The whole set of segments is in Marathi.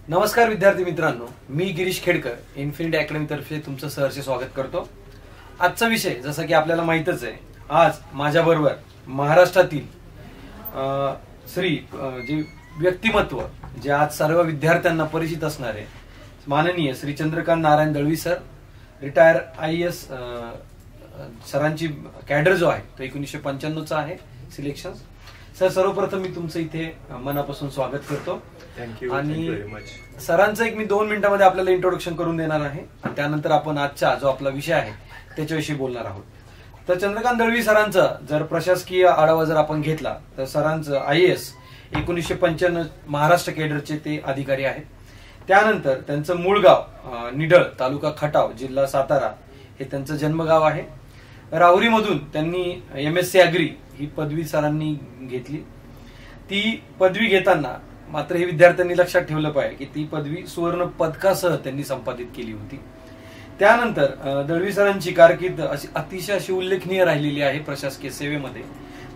नमस्कार विद्यार्थी मित्रांनो, मी गिरीश खेडकर इन्फिनिटी अकॅडमी तर्फे तुमचं सहर्ष स्वागत करतो। आजचा विषय जसं की आपल्याला माहितच आहे, आज माझ्याबरोबर महाराष्ट्रातील श्री जे व्यक्तिमत्व जे आज सर्व विद्यार्थ्यांना परिचित असणारे माननीय Shri Chandrakant Narayan Dalvi sir, retire IAS सरांची कॅडर जो आहे तो 1995 चा आहे सिलेक्शन। सर, सर्वप्रथम मी तुमचं इथे मनापासून स्वागत करतो। थँक्यू आणि सरांचं एक मी 2 मिनिटांमध्ये आपल्याला इंट्रोडक्शन करून देणार आहे आणि त्यानंतर आपण आजचा जो आपला विषय आहे त्याच्याविषयी बोलणार आहोत। तर चंद्रकांत दळवी सरांचा जर प्रशासकीय आढावा जर आपण घेतला तर सरांचं IAS 1995 महाराष्ट्र केडरचे ते अधिकारी आहेत। त्यानंतर त्यांचं मूळ गाव निडळ, तालुका खटाव, जिल्हा सातारा हे त्यांचं जन्मगाव आहे। राहुरीमधून त्यांनी MSc ॲग्री ही पदवी सरांनी घेतली। ती पदवी घेताना मात्र हे विद्यार्थ्यांनी लक्षात ठेवलं पाहिजे की ती पदवी सुवर्ण पदकासह त्यांनी संपादित केली होती। त्यानंतर दळवी सरांची कारकीर्द अतिशय अशी उल्लेखनीय राहिलेली आहे प्रशासकीय सेवेमध्ये।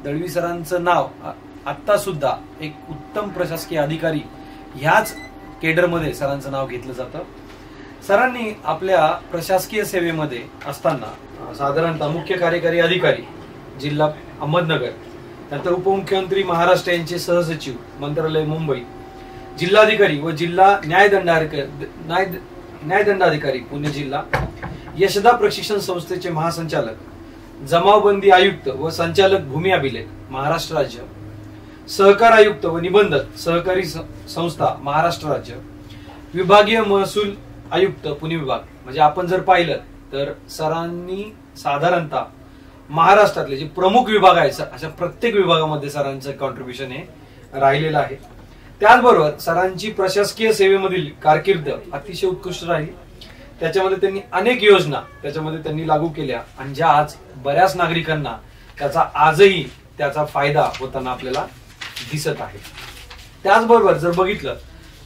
दळवी सरांचं नाव आता सुद्धा एक उत्तम प्रशासकीय अधिकारी ह्याच केडरमध्ये सरांचं नाव घेतलं जातं। सरांनी आपल्या प्रशासकीय सेवेमध्ये असताना साधारणतः मुख्य कार्यकारी अधिकारी जिल्हा अहमदनगर, त्यानंतर उपमुख्यमंत्री महाराष्ट्र यांचे सहसचिव मंत्रालय मुंबई, जिल्हाधिकारी व जिल्हा न्यायदंडाधिकारी पुणे जिल्हा, यशदा प्रशिक्षण संस्थेचे महासंचालक, जमावबंदी आयुक्त व संचालक भूमी अभिलेख महाराष्ट्र राज्य, सहकार आयुक्त व निबंधक सहकारी संस्था महाराष्ट्र राज्य, विभागीय महसूल आयुक्त पुणे विभाग। म्हणजे आपण जर पाहिलं तर सरांनी साधारणतः महाराष्ट्रातले जे प्रमुख विभाग आहेत अशा प्रत्येक विभागामध्ये सरांचं कॉन्ट्रीब्युशन हे राहिलेलं आहे। त्याचबरोबर सरांची प्रशासकीय सेवेमधील कारकीर्द अतिशय उत्कृष्ट राहिली। त्याच्यामध्ये त्यांनी अनेक योजना त्याच्यामध्ये त्यांनी लागू केल्या आणि ज्या आज बऱ्याच नागरिकांना त्याचा आजही त्याचा फायदा होताना आपल्याला दिसत आहे। त्याचबरोबर जर बघितलं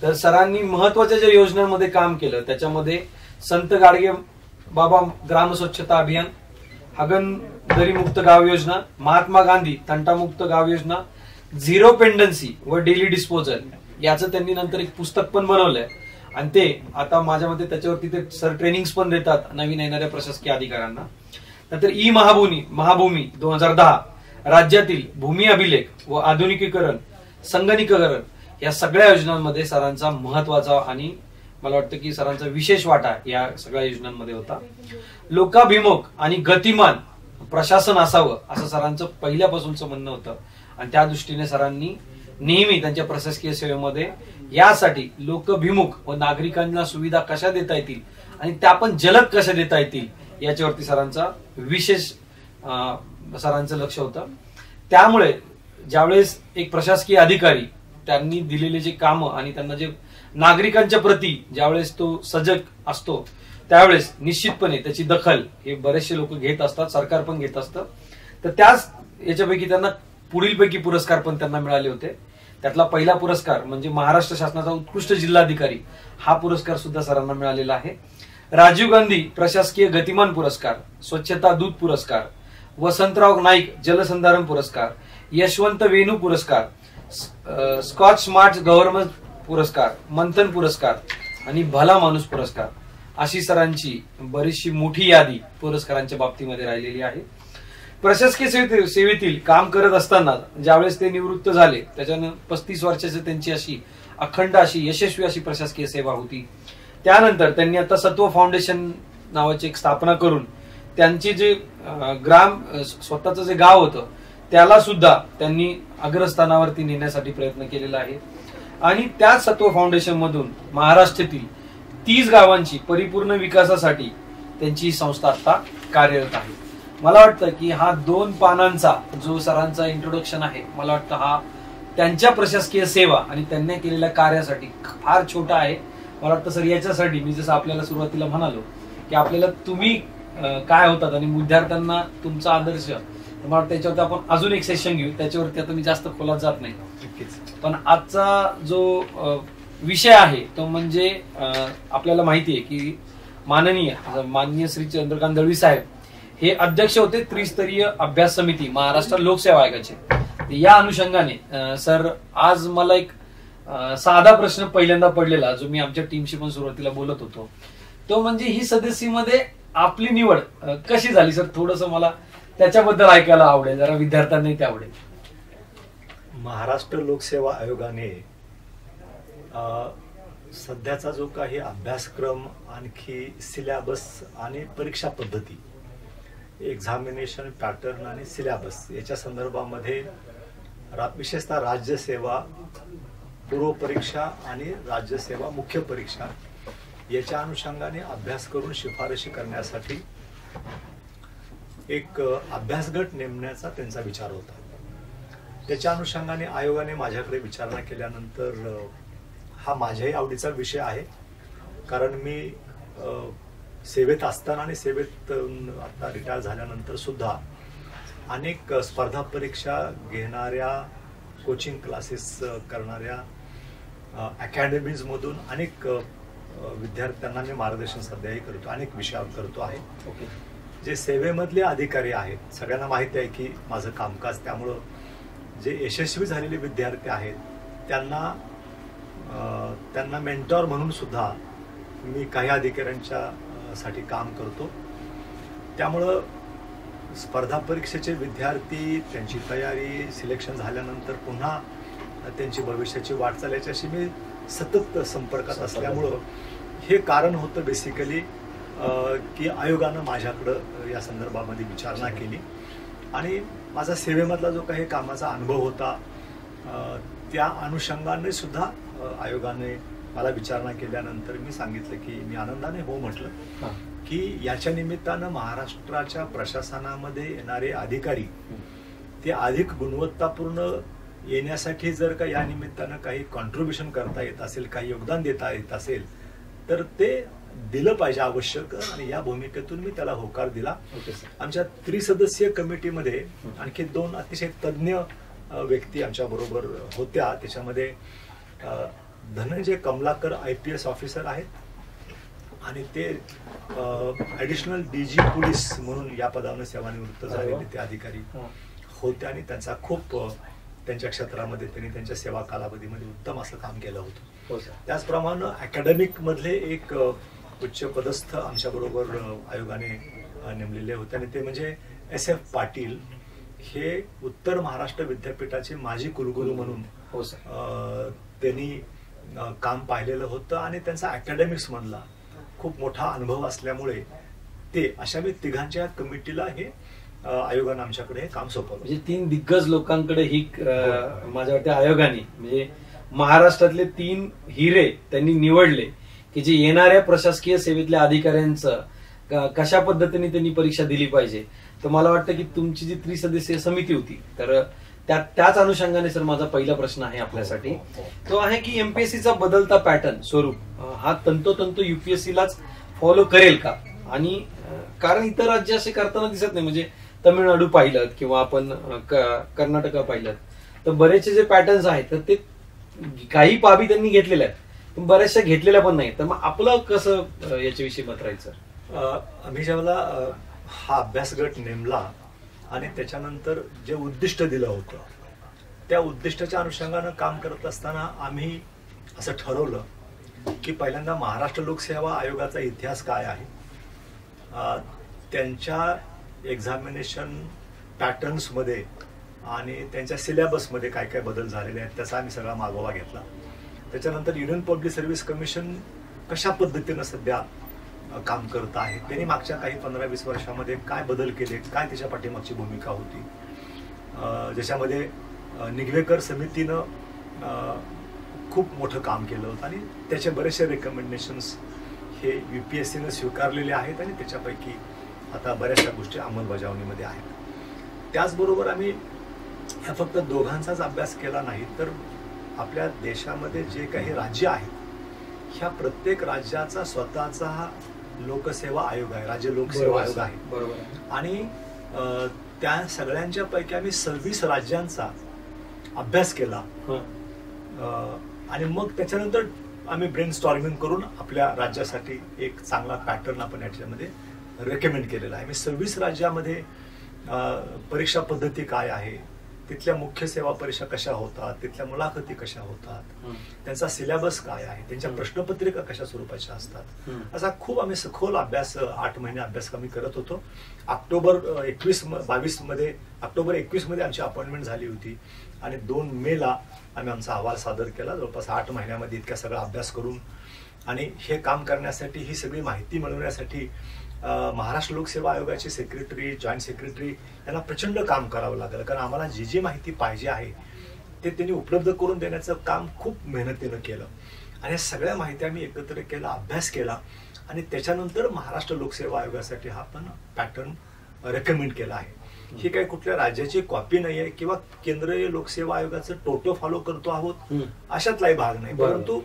तर सरांनी महत्वाच्या ज्या योजनांमध्ये काम केलं त्याच्यामध्ये संत गाडगे बाबा ग्राम स्वच्छता अभियान, हागणदारी मुक्त गाव योजना, महात्मा गांधी तंटामुक्त गाव योजना, झिरो पेंडन्सी व डेली डिस्पोजल याचं त्यांनी नंतर एक पुस्तक पण बनवलंय आणि ते आता माझ्या मते त्याच्यावरती ते सर ट्रेनिंग्स पण देतात नवीन येणाऱ्या प्रशासकीय अधिकाऱ्यांना। नंतर महाभूमी 2010 राज्यातील भूमी अभिलेख व आधुनिकीकरण, संगणकीकरण या सगळ्या योजनांमध्ये सरांचा महत्वाचा आणि मला वाटतं की सरांचा विशेष वाटा या सगळ्या योजनांमध्ये होता। लोकाभिमुख आणि गतिमान प्रशासन असावं असं सरांचं पहिल्यापासूनचं म्हणणं होतं आणि त्या दृष्टीने सरांनी नेहमी त्यांच्या प्रशासकीय सेवेमध्ये यासाठी लोकाभिमुख व नागरिकांना सुविधा कशा देता येतील आणि त्या पण जलद कशा देता येतील याच्यावरती सरांचा विशेष सरांचं लक्ष होतं। त्यामुळे ज्यावेळेस एक प्रशासकीय अधिकारी त्यांनी दिलेले जे कामं आणि त्यांना जे नागरिकांच्या प्रती ज्यावेळेस तो सजग असतो त्यावेळेस निश्चितपणे त्याची दखल हे बरेचसे लोक घेत असतात, सरकार पण घेत असतं। तर त्याच याच्यापैकी त्यांना पुढीलपैकी पुरस्कार पण त्यांना मिळाले होते। त्यातला पहिला पुरस्कार म्हणजे महाराष्ट्र शासनाचा उत्कृष्ट जिल्हाधिकारी हा पुरस्कार सुद्धा सरांना मिळालेला आहे। राजीव गांधी प्रशासकीय गतिमान पुरस्कार, स्वच्छता दूत पुरस्कार, वसंतराव नाईक जलसंधारण पुरस्कार, यशवंत वेणू पुरस्कार, स्कॉच स्मार्ट गव्हर्नमेंट पुरस्कार, मंथन पुरस्कार आणि भला माणूस पुरस्कार अशी सरांची बरीचशी मोठी यादी पुरस्कारांच्या बाबतीमध्ये राहिलेली आहे। प्रशासकीय सेवेतील काम करत असताना ज्यावेळेस ते निवृत्त झाले त्याच्यानं 35 वर्षाची त्यांची अशी अखंड अशी यशस्वी अशी प्रशासकीय सेवा होती। त्यानंतर त्यांनी आता सत्व फाउंडेशन नावाची एक स्थापना करून त्यांची जे स्वतःचं जे गाव होतं त्याला सुद्धा त्यांनी अग्रस्थानावरती नेण्यासाठी प्रयत्न केलेला आहे आणि त्या सत्व फाउंडेशन मधून महाराष्ट्रातील 30 गावांची परिपूर्ण विकासासाठी त्यांची संस्था आता कार्यरत आहे। मला वाटतं की हा 2 पानांचा जो सरांचा इंट्रोडक्शन आहे, मला वाटतं हा त्यांच्या प्रशासकीय सेवा आणि त्यांनी केलेल्या कार्यासाठी फार छोटा आहे। मला वाटतं सर याच्यासाठी मी जसं आपल्याला सुरुवातीला म्हणालो की आपल्याला तुम्ही काय होतात आणि विद्यार्थ्यांना तुमचा आदर्श, मला वाटतं त्याच्यावरती आपण अजून एक सेशन घेऊ, त्याच्यावरती आता मी जास्त खोलात जात नाही। पण आजचा जो विषय आहे तो म्हणजे आपल्याला माहिती आहे की माननीय श्री चंद्रकांत दळवी साहेब हे अध्यक्ष होते त्रिस्तरीय अभ्यास समिती महाराष्ट्र लोकसेवा आयोगाचे। या अनुषंगाने सर आज मला एक साधा प्रश्न पहिल्यांदा पडलेला, जो मी आमच्या टीमशी पण सुरुवातीला बोलत होतो, तो म्हणजे ही सदस्यमध्ये आपली निवड कशी झाली सर? थोडस मला त्याच्याबद्दल ऐकायला आवडेल, जरा विद्यार्थ्यांनाही ते आवडेल. महाराष्ट्र लोकसेवा आयोगाने सध्याचा जो काही अभ्यासक्रम, आणखी सिलेबस आणि परीक्षा पद्धती, एक्झामिनेशन पॅटर्न आणि सिलेबस याच्या संदर्भामध्ये विशेषतः राज्यसेवा पूर्व परीक्षा आणि राज्यसेवा मुख्य परीक्षा याच्या अनुषंगाने अभ्यास करून शिफारशी करण्यासाठी एक अभ्यासगट नेमण्याचा त्यांचा विचार होता. त्याच्या अनुषंगाने आयोगाने माझ्याकडे विचारणा केल्यानंतर हा माझ्याही आवडीचा विषय आहे, कारण मी सेवेत असताना आणि सेवेत आता रिटायर झाल्यानंतर सुद्धा अनेक स्पर्धा परीक्षा घेणाऱ्या, कोचिंग क्लासेस करणाऱ्या अकॅडमीजमधून अनेक विद्यार्थ्यांना मी मार्गदर्शन सध्याही करतो, अनेक विषयावर करतो आहे. जे सेवेमधले अधिकारी आहेत, सगळ्यांना माहिती आहे की माझं कामकाज, त्यामुळं जे यशस्वी झालेले विद्यार्थी आहेत त्यांना मेंटॉर म्हणून सुद्धा मी काही अधिकाऱ्यांच्या साठी काम करतो. त्यामुळं स्पर्धा परीक्षेचे विद्यार्थी, त्यांची तयारी, सिलेक्शन झाल्यानंतर पुन्हा त्यांची भविष्याची वाटचाल याच्याशी मी सतत संपर्कात असल्यामुळं हे कारण होतं बेसिकली की आयोगानं माझ्याकडं या संदर्भामध्ये विचारणा केली आणि माझा सेवेमधला जो काही कामाचा अनुभव होता त्या अनुषंगाने सुद्धा आयोगाने मला विचारणा केल्यानंतर मी सांगितलं की मी आनंदाने हो म्हटलं की याच्या निमित्तानं महाराष्ट्राच्या प्रशासनामध्ये येणारे अधिकारी ते अधिक गुणवत्तापूर्ण येण्यासाठी जर का या निमित्तानं काही कॉन्ट्रीब्युशन करता येत असेल, काही योगदान देता येत असेल तर ते दिलं पाहिजे आवश्यक, आणि या भूमिकेतून मी त्याला होकार दिला. आमच्या त्रिसदस्यीय कमिटीमध्ये आणखी 2 अतिशय तज्ञ व्यक्ती आमच्या बरोबर होत्या. त्याच्यामध्ये धनंजय कमलाकर IPS ऑफिसर आहेत आणि ते ऍडिशनल DG पोलीस म्हणून या पदावर सेवानिवृत्त झालेले ते अधिकारी होते आणि त्यांचा खूप त्यांच्या क्षेत्रामध्ये त्यांनी त्यांच्या सेवा कालावधीमध्ये उत्तम असं काम केलं होतं. त्याचप्रमाणे अकॅडमिक मधले एक उच्च पदस्थ आमच्या बरोबर आयोगाने नेमलेले होते आणि ते म्हणजे SF पाटील. हे उत्तर महाराष्ट्र विद्यापीठाचे माजी कुलगुरू म्हणून त्यांनी काम पाहिलेलं होतं आणि त्यांचा अकॅडमिक्स मधला खूप मोठा अनुभव असल्यामुळे ते अशा मी तिघांच्या कमिटीला हे आयोगाने आमच्याकडे हे काम सोपवलं. म्हणजे 3 दिग्गज लोकांकडे ही माझ्या वाटते आयोगाने म्हणजे महाराष्ट्रातले 3 हिरे त्यांनी निवडले की जे येणाऱ्या प्रशासकीय सेवेतल्या अधिकाऱ्यांचं कशा पद्धतीने त्यांनी परीक्षा दिली पाहिजे. तर मला वाटतं की तुमची जी त्रिसदस्यीय समिती होती तर त्याच अनुषंगाने सर माझा पहिला प्रश्न आहे आपल्यासाठी, तो आहे की MPSCचा बदलता पॅटर्न स्वरूप हा तंतोतंत UPSCलाच फॉलो करेल का? आणि कारण इतर राज्य असे करताना दिसत नाही, म्हणजे तमिळनाडू पाहिलं किंवा आपण कर्नाटक पाहिलं तर बरेचसे जे पॅटर्न्स आहेत तर ते काही बाबी त्यांनी घेतलेल्या आहेत पण बऱ्याचशा घेतलेल्या पण नाही. तर मग आपलं कसं याच्याविषयी मत राहील सर? आम्ही जेव्हा हा अभ्यासगट नेमला आणि त्याच्यानंतर जे उद्दिष्ट दिलं होतं त्या उद्दिष्टाच्या अनुषंगानं काम करत असताना आम्ही असं ठरवलं की पहिल्यांदा महाराष्ट्र लोकसेवा आयोगाचा इतिहास काय आहे, त्यांच्या एक्झामिनेशन पॅटर्न्समध्ये आणि त्यांच्या सिलेबसमध्ये काय काय बदल झालेले आहेत त्याचा आम्ही सगळा मागोवा घेतला. त्याच्यानंतर युनियन पब्लिक सर्व्हिस कमिशन कशा पद्धतीनं सध्या काम करत आहे, त्यांनी मागच्या काही 15-20 वर्षामध्ये काय बदल केले, काय त्याच्या पाठीमागची भूमिका होती, ज्याच्यामध्ये निगवेकर समितीनं खूप मोठं काम केलं होतं आणि त्याचे बरेचसे रेकमेंडेशन्स हे UPSCनं स्वीकारलेले आहेत आणि त्याच्यापैकी आता बऱ्याचशा गोष्टी अंमलबजावणीमध्ये आहेत. त्याचबरोबर आम्ही ह्या फक्त दोघांचाच अभ्यास केला नाही तर आपल्या देशामध्ये जे काही राज्य आहेत ह्या प्रत्येक राज्याचा स्वतःचा लोकसेवा आयोग आहे, राज्य लोकसेवा आयोग आहे. बरोबर. आणि त्या सगळ्यांच्या पैकी आम्ही 26 राज्यांचा अभ्यास केला आणि मग त्याच्यानंतर आम्ही ब्रेन स्टॉर्मिंग करून आपल्या राज्यासाठी एक चांगला पॅटर्न आपण याच्यामध्ये रेकमेंड केलेला आहे. 26 राज्यामध्ये परीक्षा पद्धती काय आहे, तिथल्या मुख्य सेवा परीक्षा कशा होतात, तिथल्या मुलाखती कशा होतात, त्यांचा सिलेबस काय आहे, त्यांच्या प्रश्नपत्रिका कशा स्वरूपाच्या असतात, असा खूप आम्ही सखोल अभ्यास 8 महिने अभ्यास आम्ही करत होतो. ऑक्टोबर 21 मध्ये आमची अपॉइंटमेंट झाली होती आणि 2 मेला आम्ही आमचा अहवाल सादर केला. जवळपास 8 महिन्यामध्ये इतका सगळा अभ्यास करून आणि हे काम करण्यासाठी, ही सगळी माहिती मिळवण्यासाठी महाराष्ट्र लोकसेवा आयोगाचे सेक्रेटरी, जॉईंट सेक्रेटरी यांना प्रचंड काम करावं लागलं. कारण आम्हाला जी माहिती पाहिजे आहे ते त्यांनी उपलब्ध करून देण्याचं काम खूप मेहनतीनं केलं आणि या सगळ्या माहिती आम्ही एकत्र केला, अभ्यास केला आणि त्याच्यानंतर महाराष्ट्र लोकसेवा आयोगासाठी हा पण पॅटर्न रेकमेंड केला आहे. ही काही कुठल्या राज्याची कॉपी नाही आहे किंवा केंद्रीय लोकसेवा आयोगाचं टोटो फॉलो करतो आहोत अशातलाही भाग नाही, परंतु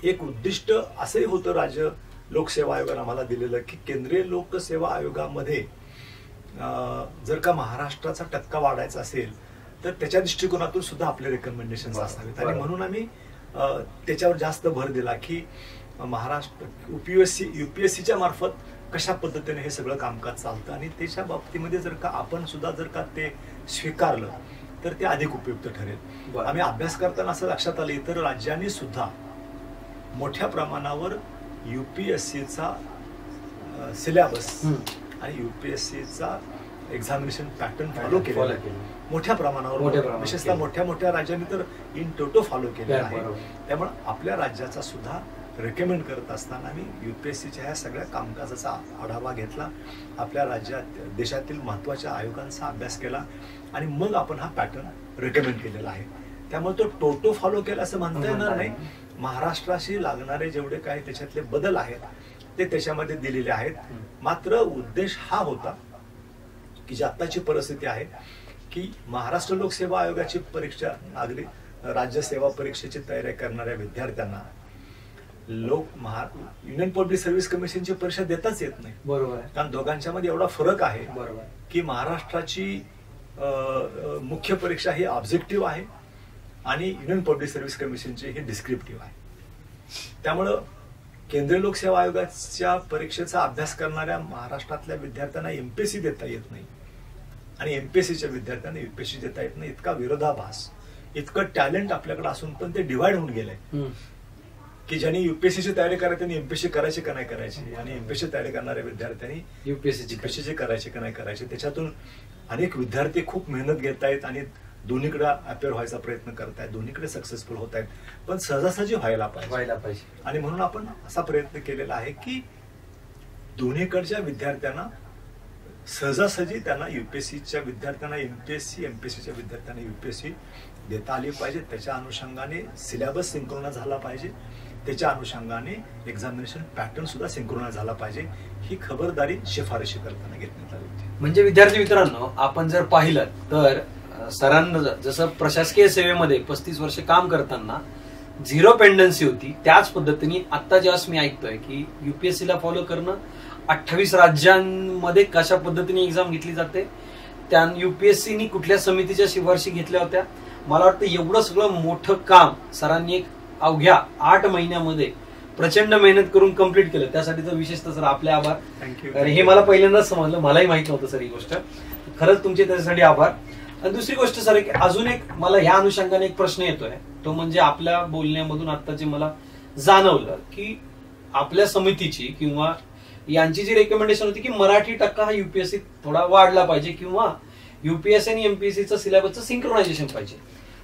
एक उद्दिष्ट असंही होतं राज्य लोकसेवा आयोगाने आम्हाला दिलेलं की केंद्रीय लोकसेवा आयोगामध्ये जर का महाराष्ट्राचा टक्का वाढायचा असेल तर त्याच्या दृष्टिकोनातून सुद्धा आपले रेकमेंडेशन असावेत आणि म्हणून आम्ही त्याच्यावर जास्त भर दिला की महाराष्ट्र युपीएससीच्या मार्फत कशा पद्धतीने हे सगळं कामकाज चालतं आणि त्याच्या बाबतीमध्ये जर का आपण सुद्धा जर का ते स्वीकारलं तर ते अधिक उपयुक्त ठरेल. आम्ही अभ्यास करताना असं लक्षात आलं इतर राज्यांनी सुद्धा मोठ्या प्रमाणावर युपीएससीचा सिलेबस आणि युपीएससीचा एक्झामिनेशन पॅटर्न फॉलो केलेला आहे मोठ्या प्रमाणावर, विशेषतः मोठ्या राज्यांनी तर इन टोटो फॉलो केलेला आहे. त्यामुळे आपल्या राज्याचा सुद्धा रेकमेंड करत असताना आम्ही युपीएससीच्या ह्या सगळ्या कामकाजाचा आढावा घेतला, आपल्या राज्यात देशातील महत्त्वाच्या आयोगांचा अभ्यास केला आणि मग आपण हा पॅटर्न रेकमेंड केलेला आहे. त्यामुळे तो टोटो फॉलो केला असं म्हणता येणार नाही. महाराष्ट्राशी लागणारे जेवढे काही त्याच्यातले बदल आहेत ते त्याच्यामध्ये दिलेले आहेत. मात्र उद्देश हा होता की जी आत्ताची परिस्थिती आहे की महाराष्ट्र लोकसेवा आयोगाची परीक्षा राज्य सेवा परीक्षेची तयारी करणाऱ्या विद्यार्थ्यांना युनियन पब्लिक सर्व्हिस कमिशनची परीक्षा देताच येत नाही. बरोबर. कारण दोघांच्या मध्ये एवढा फरक आहे की महाराष्ट्राची मुख्य परीक्षा ही ऑब्जेक्टिव्ह आहे आणि युनियन पब्लिक सर्व्हिस कमिशनची ही डिस्क्रिप्टिव्ह आहे. त्यामुळं केंद्रीय लोकसेवा आयोगाच्या परीक्षेचा अभ्यास करणाऱ्या महाराष्ट्रातल्या विद्यार्थ्यांना एमपीएससी देता येत नाही आणि एमपीएससीच्या विद्यार्थ्यांना युपीएससी देता येत नाही. इतका विरोधाभास, इतकं टॅलेंट आपल्याकडे असून पण ते डिवाइड होऊन गेलंय की ज्यांनी युपीएससीची तयारी करायची त्यांनी एमपीएससी करायची का नाही करायची आणि एमपीएससी तयारी करणाऱ्या विद्यार्थ्यांनी युपीएससीची करायची का नाही करायची. त्याच्यातून अनेक विद्यार्थी खूप मेहनत घेत आहेत आणि दोन्हीकडे अपेअर व्हायचा प्रयत्न करतायत, दोन्हीकडे सक्सेसफुल होत आहेत, पण सहजासहजी व्हायला पाहिजे. आणि म्हणून आपण असा प्रयत्न केलेला आहे की दोन्हीकडच्या विद्यार्थ्यांना सहजासहजी त्यांना युपीएससीच्या विद्यार्थ्यांना एमपीएससी, एमपीएससीच्या विद्यार्थ्यांना युपीएससी देता आली पाहिजे. त्याच्या अनुषंगाने सिलेबस सिंक्रोनाइज झाला पाहिजे, त्याच्या अनुषंगाने एक्झामिनेशन पॅटर्न सुद्धा सिंक्रोनाइज झाला पाहिजे. ही खबरदारी शिफारशी करताना घेतण्यात आली होती. म्हणजे विद्यार्थी मित्रांनो, आपण जर पाहिलं तर सरांना जसं प्रशासकीय सेवेमध्ये 35 वर्ष काम करताना 0 पेंडन्सी होती, त्याच पद्धतीने आता ज्यावेळेस मी ऐकतोय की युपीएससीला फॉलो करणं 28 राज्यांमध्ये कशा पद्धतीने एक्झाम घेतली जाते, त्या युपीएससीनी कुठल्या समितीच्या शिफारशी घेतल्या होत्या. मला वाटतं एवढं सगळं मोठं काम सरांनी एक अवघ्या 8 महिन्यामध्ये प्रचंड मेहनत करून कम्प्लीट केलं. त्यासाठी तर विशेषतः सर आपले आभार. कारण हे मला पहिल्यांदाच समजलं, मलाही माहित नव्हतं सर ही गोष्ट. खरंच तुमचे त्याच्यासाठी आभार. आणि दुसरी गोष्ट सर, अजून एक मला ह्या अनुषंगाने एक प्रश्न येतोय, तो म्हणजे आपल्या बोलण्यामधून आता जे मला जाणवलं की आपल्या समितीची किंवा यांची जी रेकमेंडेशन होती की मराठी टक्का हा युपीएससी थोडा वाढला पाहिजे किंवा युपीएससी आणि एमपीएससीचं सिलेबसचं सिंक्रोनायझेशन पाहिजे.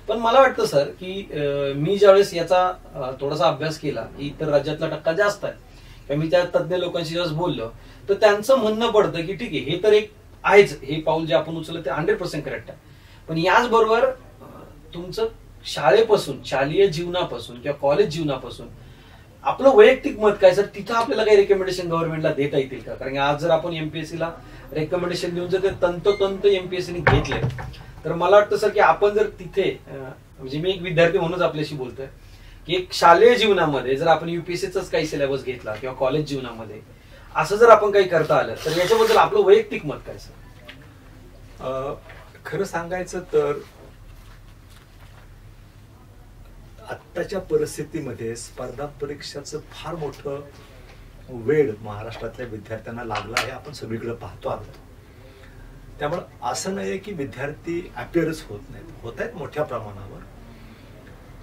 पण मला वाटतं सर की मी ज्यावेळेस याचा थोडासा अभ्यास केला, इतर राज्यातला टक्का जास्त आहे, मी त्या तज्ज्ञ लोकांशी ज्यावेळेस बोललो तर त्यांचं म्हणणं पडतं की ठीक आहे, हे तर एक आहेच, हे पाऊल जे आपण उचललं ते 100% करेक्ट आहे. पण याचबरोबर तुमचं शाळेपासून, शालेय जीवनापासून किंवा कॉलेज जीवनापासून आपलं वैयक्तिक मत काय सर, तिथं आपल्याला काही रेकमेंडेशन गव्हर्नमेंटला देता येतील का? कारण आज जर आपण एमपीएससीला रेकमेंडेशन देऊन जर तंतोतंत एमपीएससीने घेतले तर मला वाटतं सर की आपण जर तिथे, म्हणजे मी एक विद्यार्थी म्हणूनच आपल्याशी बोलतोय की एक शालेय जीवनामध्ये जर आपण युपीएससीचाच काही सिलेबस घेतला किंवा कॉलेज जीवनामध्ये असं जर आपण काही करता आलं तर याच्याबद्दल आपलं वैयक्तिक मत काय सर? खरं सांगायचं तर आत्ताच्या परिस्थितीमध्ये स्पर्धा परीक्षाचं फार मोठं वेळ महाराष्ट्रातल्या विद्यार्थ्यांना लागलं आहे, आपण सगळीकडे पाहतो आहोत. त्यामुळे असं नाही की विद्यार्थी अपिअरच होत नाहीत, होत आहेत मोठ्या प्रमाणावर.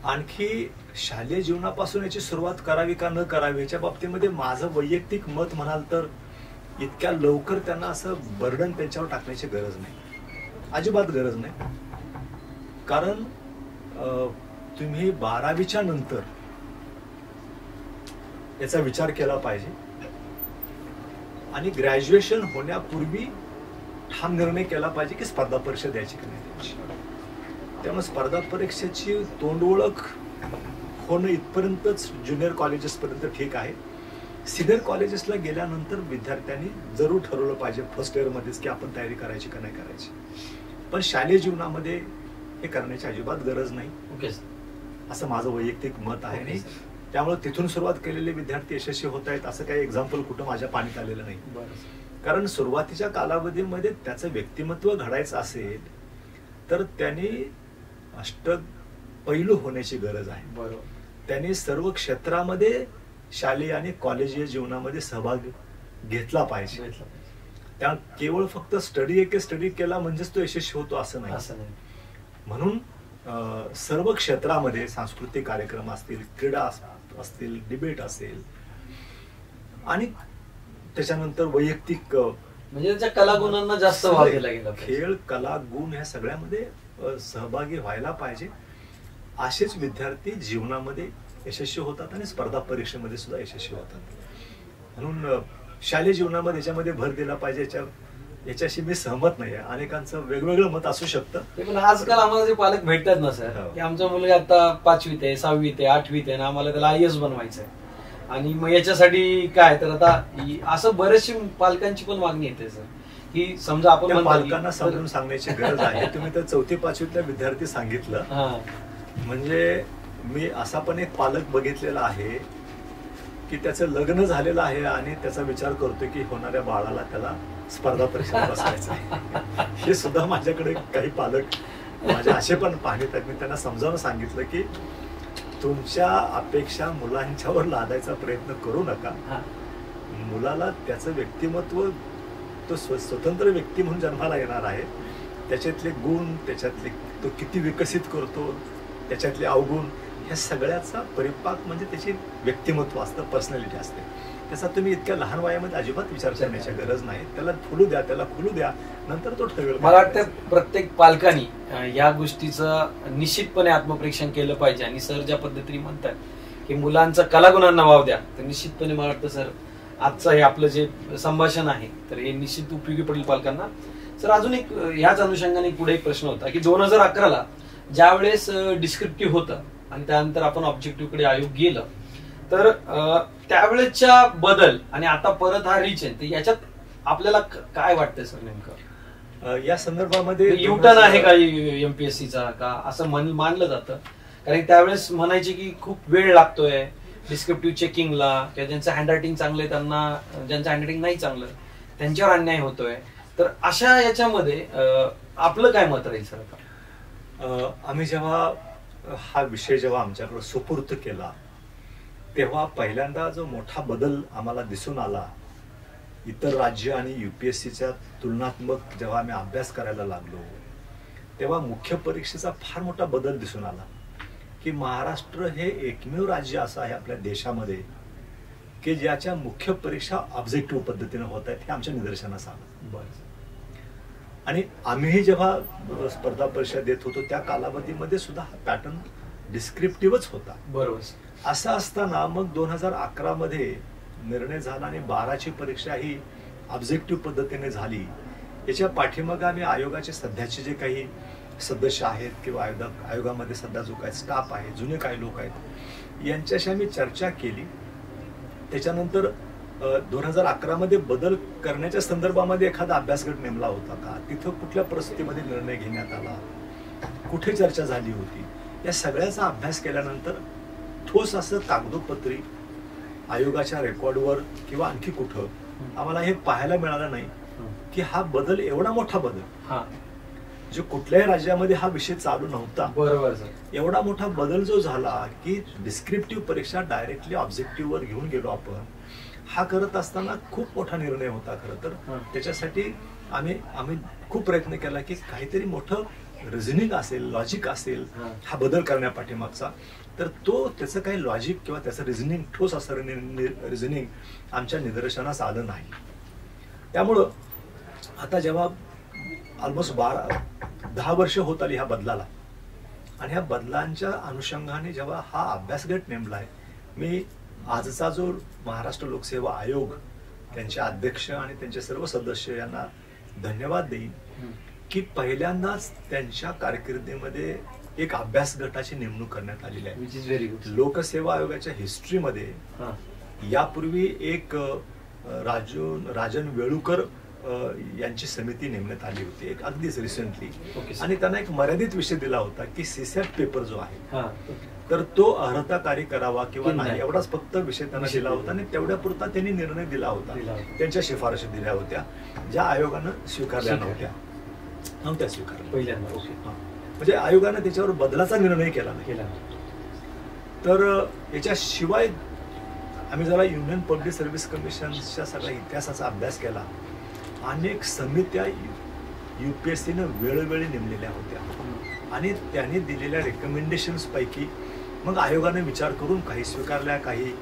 आणखी शालेय जीवनापासून याची सुरुवात करावी का न करावी याच्या बाबतीमध्ये माझं वैयक्तिक मत म्हणाल तर इतक्या लवकर त्यांना असं बर्डन त्यांच्यावर टाकण्याची गरज नाही, अजिबात गरज नाही. कारण तुम्ही 12वीच्या नंतर याचा विचार केला पाहिजे आणि ग्रॅज्युएशन होण्यापूर्वी ठाम निर्णय केला पाहिजे की स्पर्धा परीक्षा द्यायची की नाही द्यायची. त्यामुळे स्पर्धा परीक्षेची तोंड ओळख होणं इथपर्यंतच ज्युनियर कॉलेजेसपर्यंत ठीक आहे. सिनियर कॉलेजेसला गेल्यानंतर विद्यार्थ्यांनी जरूर ठरवलं पाहिजे फर्स्ट इयरमध्येच की आपण तयारी करायची का नाही करायची. पण शालेय जीवनामध्ये हे करण्याची अजिबात गरज नाही असं माझं वैयक्तिक मत आहे. आणि त्यामुळे तिथून सुरुवात केलेले विद्यार्थी यशस्वी होत आहेत असं काही एक्झाम्पल कुठं माझ्या पाणीत आलेलं नाही. कारण सुरुवातीच्या कालावधीमध्ये त्याचं व्यक्तिमत्व घडायचं असेल तर त्यांनी अष्टपैलू होण्याची गरज आहे. त्यांनी सर्व क्षेत्रामध्ये शालेय आणि कॉलेजीय जीवनामध्ये सहभाग घेतला पाहिजे. त्या केवळ फक्त स्टडी केला म्हणजेच तो यशस्वी होतो असं नाही. म्हणून सर्व क्षेत्रामध्ये सांस्कृतिक कार्यक्रम असतील, क्रीडा असतील, डिबेट असेल आणि त्याच्यानंतर वैयक्तिक म्हणजे त्याच्या कलागुणांना जास्त वाव दिला गेला. खेळ, कला, गुण ह्या सगळ्यामध्ये सहभागी व्हायला पाहिजे. असेच विद्यार्थी जीवनामध्ये यशस्वी होतात आणि स्पर्धा परीक्षेमध्ये सुद्धा यशस्वी होतात. म्हणून शालेय जीवनामध्ये याच्यामध्ये भर दिला पाहिजे. याच्याशी मी सहमत नाही. अनेकांचं वेगवेगळं मत असू शकतं. पण आजकाल आम्हाला जे पालक भेटतात ना सर की आमचा मुलगा आता 5वीत आहे, 6वीत आहे, 8वीत आहे ना, आम्हाला त्याला IAS बनवायचं आहे आणि मग याच्यासाठी काय तर आता असं बरेचशी पालकांची पण मागणी येते सर की समजा आपण पालकांना समजून सांगण्याची गरज आहे. तुम्ही तर 4थी 5वीतल्या विद्यार्थी सांगितलं म्हणजे मी असा पण एक पालक बघितलेला आहे की त्याचं लग्न झालेलं आहे आणि त्याचा विचार करतोय की होणाऱ्या बाळाला त्याला स्पर्धा परीक्षेला बसवायचं आहे. हे सुद्धा माझ्याकडे काही पालक माझे असे पण पाहण्यात आहेत. मी त्यांना समजावून सांगितलं की तुमच्या अपेक्षा मुलांच्यावर लादायचा प्रयत्न करू नका. मुलाला त्याचं व्यक्तिमत्व तो स्वतंत्र व्यक्ती म्हणून जन्माला येणार आहे. त्याच्यातले गुण, त्याच्यातले तो किती विकसित करतो, त्याच्यातले अवगुण, ह्या सगळ्याचा परिपाक म्हणजे त्याची व्यक्तिमत्व असतं, पर्सनॅलिटी असते. त्याचा तुम्ही इतक्या लहान वयामध्ये अजिबात विचार करण्याची गरज नाही. त्याला फुलू द्या, त्याला खुलू द्या, नंतर तो ठरवेल. मला वाटतं प्रत्येक पालकांनी या गोष्टीचं निश्चितपणे आत्मपरीक्षण केलं पाहिजे. आणि सर ज्या पद्धतीने म्हणतात की मुलांचा कलागुणांना वाव द्या, तर निश्चितपणे मला वाटतं सर आजचं हे आपलं जे संभाषण आहे तर हे निश्चित उपयोगी पडेल पालकांना. सर अजून एक ह्याच अनुषंगाने पुढे एक प्रश्न होता की 2011ला ज्या वेळेस डिस्क्रिप्टिव्ह होतं आणि त्यानंतर आपण ऑब्जेक्टिव्ह कडे आयोग गेलं तर त्यावेळेसच्या बदल आणि आता परत हा रिच आहे, तर याच्यात आपल्याला काय वाटतंय सर नेमकं? या संदर्भामध्ये युटर्न आहे का MPSCचा का असं मानलं जातं? कारण त्यावेळेस म्हणायचे की खूप वेळ लागतोय डिस्क्रिप्टिव्ह चेकिंगला, किंवा ज्यांचं हँडरायटिंग चांगलंय त्यांना, ज्यांचं हँडरायटिंग नाही चांगलं त्यांच्यावर अन्याय होतोय. तर अशा याच्यामध्ये आपलं काय मत राहील सर? आम्ही जेव्हा हा विषय जेव्हा आमच्याकडे सुपूर्त केला तेव्हा पहिल्यांदा जो मोठा बदल आम्हाला दिसून आला, इतर राज्य आणि UPSCच्या तुलनात्मक जेव्हा आम्ही अभ्यास करायला लागलो तेव्हा मुख्य परीक्षेचा फार मोठा बदल दिसून आला की महाराष्ट्र हे एकमेव राज्य असं आहे आपल्या देशामध्ये की ज्याच्या मुख्य परीक्षा ऑब्जेक्टिव्ह पद्धतीने होत आहेत हे आमच्या निदर्शनास आलं. आणि आम्हीही जेव्हा स्पर्धा परीक्षा देत होतो त्या कालावधीमध्ये सुद्धा हा पॅटर्न डिस्क्रिप्टिव्हच होता. बरोबर. असं असताना मग 2011 मध्ये निर्णय झाला आणि 12ची परीक्षा ही ऑब्जेक्टिव्ह पद्धतीने झाली. याच्या पाठीमागे आम्ही आयोगाचे सध्याचे जे काही सदस्य आहेत किंवा आयोगामध्ये सध्या जो काही स्टाफ आहे, जुने काही लोक आहेत, यांच्याशी आम्ही चर्चा केली. त्याच्यानंतर 2011 मध्ये बदल करण्याच्या संदर्भामध्ये एखादा अभ्यासगट नेमला होता का, तिथं कुठल्या परिस्थितीमध्ये निर्णय घेण्यात आला, कुठे चर्चा झाली होती, या सगळ्याचा अभ्यास केल्यानंतर ठोस असं कागदोपत्री आयोगाच्या रेकॉर्डवर किंवा आणखी कुठं आम्हाला हे पाहायला मिळालं नाही की हा बदल एवढा मोठा बदल जो कुठल्याही राज्यामध्ये हा विषय चालू नव्हता. बरोबर. एवढा मोठा बदल जो झाला की डिस्क्रिप्टिव्ह परीक्षा डायरेक्टली ऑब्जेक्टिव्ह वर घेऊन गेलो आपण, हा करत असताना खूप मोठा निर्णय होता खरं तर. त्याच्यासाठी आम्ही खूप प्रयत्न केला की काहीतरी मोठं रिझनिंग असेल, लॉजिक असेल हा बदल करण्यापाठीमागचा. तर त्याचं काही लॉजिक किंवा त्याचं रिझनिंग, ठोस असं रिझनिंग आमच्या निदर्शनास आलं नाही. त्यामुळं आता जेव्हा ऑलमोस्ट 10 वर्ष होत आली ह्या बदलाला, आणि ह्या बदलांच्या अनुषंगाने जेव्हा हा अभ्यासगट नेमलाय, मी आजचा जो महाराष्ट्र लोकसेवा आयोग, त्यांचे अध्यक्ष आणि त्यांचे सर्व सदस्य यांना धन्यवाद देईन की पहिल्यांदाच त्यांच्या कारकिर्दीमध्ये एक अभ्यास गटाची नेमणूक करण्यात आलेली आहे. Which is very good. लोकसेवा आयोगाच्या हिस्ट्रीमध्ये यापूर्वी एक राजन वेळुकर यांची समिती नेमण्यात आली होती, एक अगदीच रिसेंटली. आणि त्यांना एक मर्यादित विषय दिला होता की सीसॅट पेपर जो आहे तर तो अर्हताकारी करावा किंवा नाही, एवढाच फक्त विषय त्यांना दिला होता. आणि तेवढ्यापुरता त्यांनी निर्णय दिला होता. त्यांच्या शिफारशी दिल्या होत्या ज्या आयोगानं स्वीकारल्या नव्हत्या स्वीकारल्या पहिल्यांदा. म्हणजे आयोगानं त्याच्यावर बदलाचा निर्णय केला नाही. तर याच्याशिवाय आम्ही जरा युनियन पब्लिक सर्व्हिस कमिशनच्या सगळ्या इतिहासाचा अभ्यास केला. अनेक समित्या UPSCनं वेळोवेळी नेमलेल्या होत्या आणि त्यांनी दिलेल्या रेकमेंडेशन्स पैकी मग आयोगाने विचार करून काही स्वीकारल्या, काही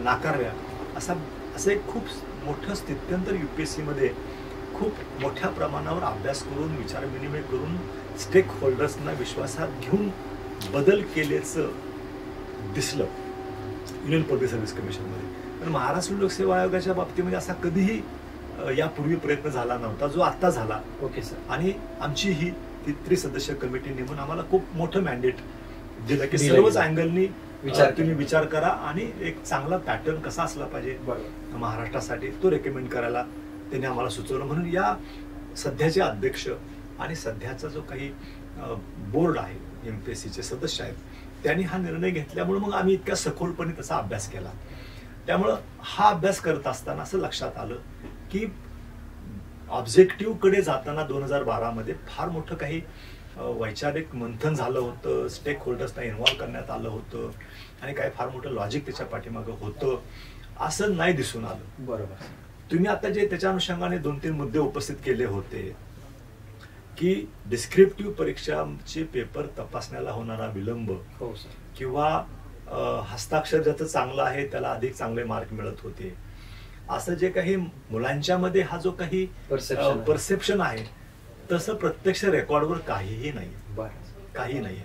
नाकारल्या. असं एक खूप मोठं स्थित्यंतर UPSCमध्ये खूप मोठ्या प्रमाणावर अभ्यास करून, विचारविनिमय करून, स्टेक होल्डर्सना विश्वासात घेऊन बदल केल्याचं दिसलं युनियन पब्लिक सर्व्हिस कमिशनमध्ये. पण महाराष्ट्र लोकसेवा आयोगाच्या बाबतीमध्ये असा कधीही यापूर्वी प्रयत्न झाला नव्हता जो आता झाला. Okay sir. आणि आमची ही 3 कमिटी नेमून आम्हाला खूप मोठं मॅन्डेट दिलं की सर्वच अँगलनी तुम्ही विचार करा आणि एक चांगला पॅटर्न कसा असला पाहिजे महाराष्ट्रासाठी तो रेकमेंड करायला त्यांनी आम्हाला सुचवलं. म्हणून या सध्याचे अध्यक्ष आणि सध्याचा जो काही बोर्ड आहे, MPSCचे सदस्य आहेत, त्यांनी हा निर्णय घेतल्यामुळे मग आम्ही इतक्या सखोलपणे त्याचा अभ्यास केला. त्यामुळं हा अभ्यास करत असताना असं लक्षात आलं की ऑब्जेक्टिव्ह कडे जाताना 2012 मध्ये फार मोठं काही वैचारिक मंथन झालं होतं, स्टेक होल्डर्सना इन्व्हॉल्व्ह करण्यात आलं होतं आणि काही फार मोठं लॉजिक त्याच्या पाठीमागं होतं असं नाही दिसून आलं. बरोबर. तुम्ही आता जे त्याच्या अनुषंगाने 2-3 मुद्दे उपस्थित केले होते की डिस्क्रिप्टिव्ह परीक्षांचे पेपर तपासण्याला होणारा विलंब किंवा हस्ताक्षर ज्याचं चांगलं आहे त्याला अधिक चांगले मार्क मिळत होते, असं जे काही मुलांच्या मध्ये हा जो काही परसेप्शन आहे तसं प्रत्यक्ष रेकॉर्डवर काहीही नाही, काही नाही.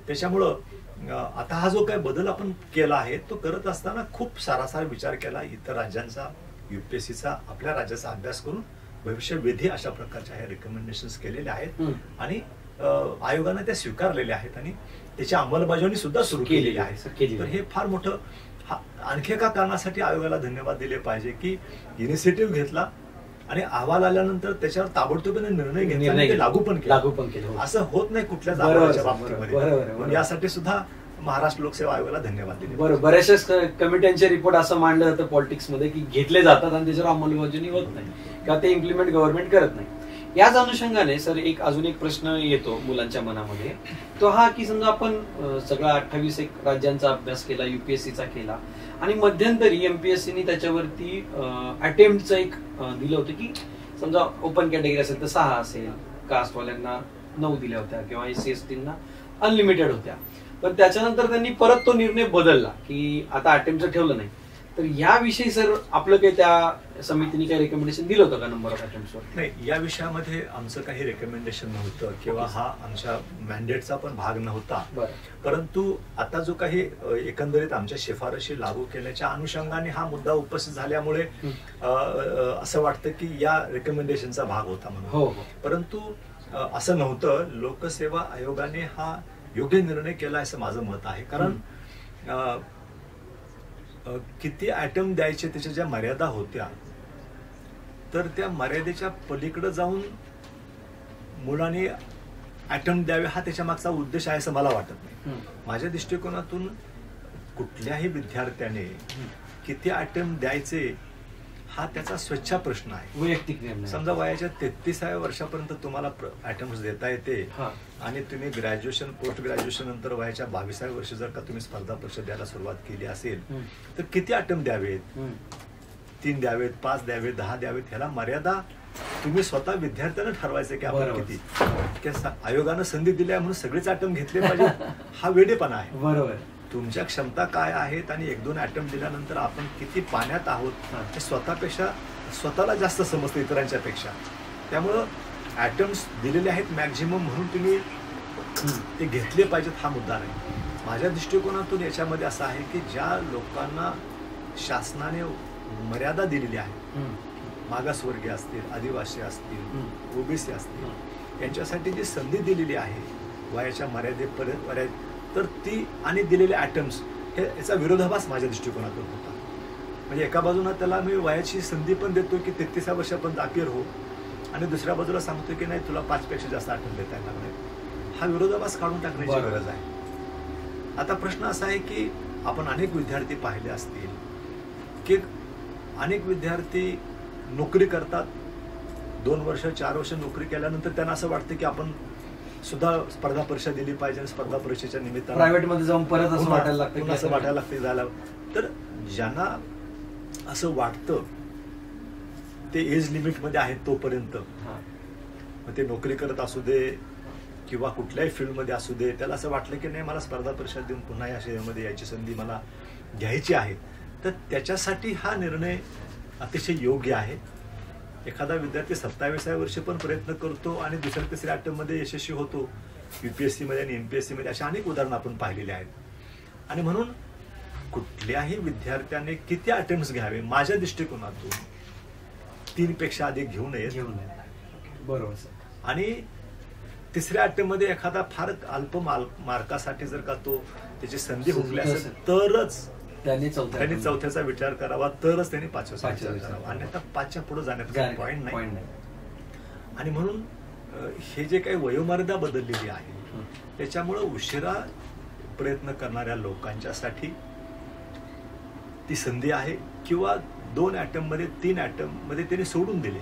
त्याच्यामुळं आता हा जो काही बदल आपण केला आहे तो करत असताना खूप सारासार विचार केला, इतर राज्यांचा, UPSCचा, आपल्या राज्याचा अभ्यास करून भविष्यवेधी अशा प्रकारच्या ह्या रिकमेंडेशन्स केलेल्या आहेत आणि आयोगाने त्या स्वीकारलेल्या आहेत आणि त्याची अंमलबजावणी सुद्धा सुरू केलेली आहे. तर हे फार मोठं आणखी एका कारणासाठी आयोगाला धन्यवाद दिले पाहिजे की इनिशिएटिव्ह घेतला आणि अहवाल आल्यानंतर त्याच्यावर ताबडतोबीने निर्णय घेतला आणि ते लागू पण केला. असं होत नाही कुठल्याच अहवालाच्या बाबतीमध्ये. यासाठी सुद्धा महाराष्ट्र लोकसेवा आयोगाला धन्यवाद दिले. बरोबर. बऱ्याचशा कमिट्यांचे रिपोर्ट असं मांडलं जातं पॉलिटिक्समध्ये की घेतले जातात आणि त्याच्यावर अंमलबजावणी होत नाही किंवा ते इम्प्लिमेंट गव्हर्नमेंट करत नाही. याच अनुषंगाने सर अजून एक प्रश्न येतो मुलांच्या मनामध्ये, तो हा की समजा आपण सगळा 28 राज्यांचा अभ्यास केला, UPSCचा केला आणि मध्यंतरी MPSCने त्याच्यावरती अटेम्प्टचं एक दिलं होतं की समजा ओपन कॅटेगरी असेल तर 6 असेल, कास्टवाल्यांना 9 दिल्या होत्या किंवा SC/ST अनलिमिटेड होत्या. पण त्याच्यानंतर त्यांनी परत तो निर्णय बदलला की आता अटेम्प्टचं ठेवलं नाही. तर याविषयी सर आपलं काही त्या समितीने काही रेकमेंडेशन दिलं होतं का नंबर ऑफ अटेम्प्ट्सवर? नाही, या विषयामध्ये आमचं काही रेकमेंडेशन नव्हतं किंवा हा आमच्या मॅन्डेटचा पण भाग नव्हता. परंतु आता जो काही एकंदरीत आमच्या शिफारशी लागू केल्याच्या अनुषंगाने हा मुद्दा उपस्थित झाल्यामुळे असं वाटतं की या रेकमेंडेशनचा भाग होता म्हणून. परंतु असं नव्हतं. लोकसेवा आयोगाने हा योग्य निर्णय केला असं माझं मत आहे. कारण किती आयटम द्यायचे त्याच्या ज्या मर्यादा होत्या तर त्या मर्यादेच्या पलीकडे जाऊन मुलांनी आयटम द्यावे हा त्याच्या मागचा उद्देश आहे असं मला वाटत नाही. माझ्या दृष्टिकोनातून कुठल्याही विद्यार्थ्याने किती आयटम द्यायचे हा त्याचा स्वच्छ प्रश्न आहे, वैयक्तिक निर्णय. समजा वयाच्या 33व्या वर्षापर्यंत तुम्हाला आयटम्स देता येते आणि तुम्ही ग्रॅज्युएशन, पोस्ट ग्रॅज्युएशन नंतर वयाच्या 22व्या वर्षी जर का तुम्ही स्पर्धा परीक्षा द्यायला सुरुवात केली असेल तर किती आयटम द्यावेत 3 द्यावेत, 5 द्यावेत, 10 द्यावेत, ह्याला मर्यादा तुम्ही स्वतः विद्यार्थ्यांना ठरवायचं की आपण बरोबर. किती. आयोगानं संधी दिल्या म्हणून सगळेच अटेम्प्ट घेतले पाहिजे हा वेडेपणा आहे. बरोबर. तुमच्या क्षमता काय आहेत आणि 1-2 अटेम्प्ट दिल्यानंतर आपण किती पाण्यात आहोत हे स्वतःला जास्त समजतं इतरांच्या पेक्षा. त्यामुळं अटेम्प्ट्स दिलेले आहेत मॅक्झिमम म्हणून तुम्ही ते घेतले पाहिजेत हा मुद्दा नाही. माझ्या दृष्टिकोनातून याच्यामध्ये असं आहे की ज्या लोकांना शासनाने मर्यादा दिलेली आहे, मागासवर्गीय असतील, आदिवासी असतील, ओबीसी असतील, यांच्यासाठी जी संधी दिलेली आहे वयाच्या मर्यादेपर्यंत, तर ती आणि दिलेले अटेम्प्ट्स हे याचा विरोधाभास माझ्या दृष्टिकोनातून होता. म्हणजे एका बाजूला त्याला मी वयाची संधी पण देतो की 33 वर्षापर्यंत अपियर हो, आणि दुसऱ्या बाजूला सांगतो की नाही तुला 5 पेक्षा जास्त अटेम्प्ट देता येणार नाही. हा विरोधाभास काढून टाकण्याची गरज आहे. आता प्रश्न असा आहे की आपण अनेक विद्यार्थी पाहिले असतील की अनेक विद्यार्थी नोकरी करतात, 2 वर्ष 4 वर्ष नोकरी केल्यानंतर त्यांना असं वाटतं की आपण सुद्धा स्पर्धा परीक्षा दिली पाहिजे, स्पर्धा परीक्षेच्या निमित्तानं प्रायव्हेटमध्ये जाऊन परत असं वाटायला लागतं झालं. तर ज्यांना असं वाटतं ते एज लिमिटमध्ये आहेत तोपर्यंत, मग ते नोकरी करत असू दे किंवा कुठल्याही फील्डमध्ये असू दे, त्याला असं वाटलं की नाही मला स्पर्धा परीक्षा देऊन पुन्हा या श्रेणीमध्ये यायची संधी मला घ्यायची आहे, तर त्याच्यासाठी हा निर्णय अतिशय योग्य आहे. एखादा विद्यार्थी 27व्या वर्षी पण प्रयत्न करतो आणि दुसऱ्या तिसऱ्या अटेम्प्टमध्ये यशस्वी होतो. UPSC आणि MPSC मध्ये अशा अनेक उदाहरणं आपण पाहिलेली आहेत. आणि म्हणून कुठल्याही विद्यार्थ्याने किती अटेम्प्ट्स घ्यावे माझ्या दृष्टिकोनातून 3 पेक्षा अधिक घेऊ नये. बरोबर. आणि तिसऱ्या अटेम्प्टमध्ये एखादा फार अल्प मार्कासाठी जर का तो त्याची संधी हुकली असेल तरच त्यांनी चौथ्याचा विचार करावा, तरच त्यांनी 5व्याचा विचार करावा. अन्यथा 5च्या पुढे जाण्याचा पॉईंट नाही. आणि म्हणून हे जे काही वयोमर्यादा बदललेली आहे त्याच्यामुळे उशिरा प्रयत्न करणाऱ्या लोकांच्यासाठी ती संधी आहे, किंवा 2 अटेम्प्टमध्ये 3 अटेम्प्टमध्ये त्यांनी सोडून दिले